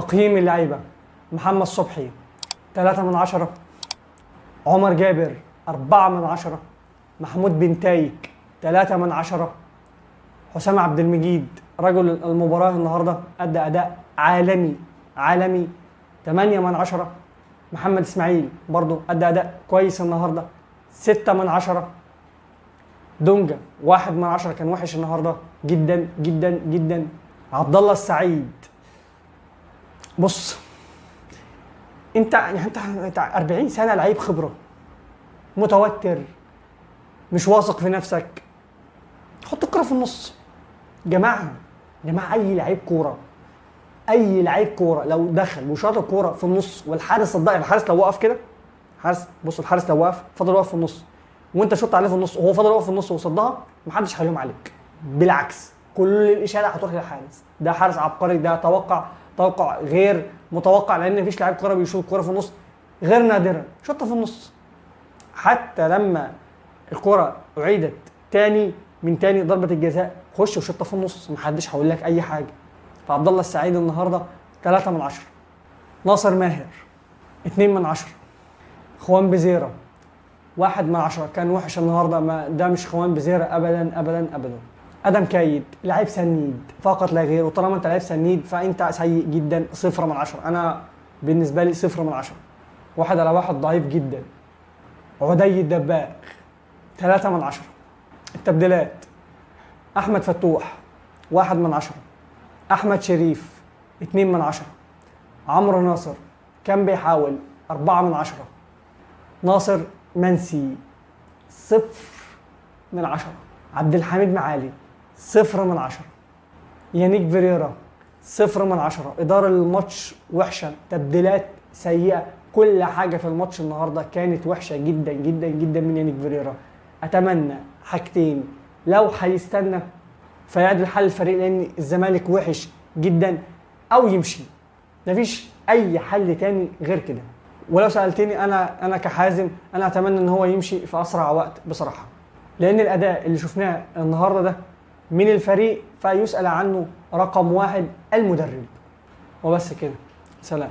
تقييم اللعيبة: محمد صبحي 3/10، عمر جابر 4/10، محمود بنتايك 3/10، حسام عبد المجيد رجل المباراة النهاردة أدى أداء عالمي 8/10، محمد إسماعيل برضو أدى أداء كويس النهاردة 6/10، دونجا 1/10 كان وحش النهاردة جدا جدا جدا. عبد الله السعيد، بص انت 40 سنة لعيب خبرة، متوتر، مش واثق في نفسك، حط الكرة في النص. جماعة اي لعيب كورة لو دخل وشاط الكورة في النص والحارس الضايع، الحارس لو وقف كده، الحارس لو وقف فضل واقف في النص وانت شوط عليه في النص وهو فضل واقف في النص وصدها، محدش هيلوم عليك، بالعكس كل الاشاره هتروح للحارس. ده حارس عبقري، ده توقع غير متوقع، لان مفيش لاعب كوره بيشوط الكوره في النص غير نادرا، شوطها في النص. حتى لما الكوره اعيدت تاني ضربه الجزاء، خش وشوطها في النص، محدش هيقول لك اي حاجه. فعبد الله السعيد النهارده 3/10، ناصر ماهر 2/10، خوان بزيرة 1/10 كان وحش النهارده، ما ده مش خوان بزيرة ابدا. ادم كايد لعيب سنيد فقط لا غير، وطالما انت لعيب سنيد فانت سيء جدا 0/10. انا بالنسبه لي 0/10، 1/1 ضعيف جدا. عدي الدباغ 3/10. التبديلات: احمد فتوح 1/10، احمد شريف 2/10، عمرو ناصر كان بيحاول 4/10، ناصر منسي 0/10، عبد الحميد معالي 0/10، يانيك فيريرا 0/10. إدارة الماتش وحشة، تبديلات سيئة، كل حاجة في الماتش النهاردة كانت وحشة جدا جدا جدا من يانيك فيريرا. أتمنى حاجتين: لو هيستنى فيعدل حل الفريق لأن الزمالك وحش جدا، أو يمشي، مفيش أي حل تاني غير كده. ولو سألتني أنا كحازم، أنا أتمنى إن هو يمشي في أسرع وقت بصراحة، لأن الأداء اللي شفناه النهاردة ده من الفريق فيسأل عنه رقم 1 المدرب. وبس كده، سلام.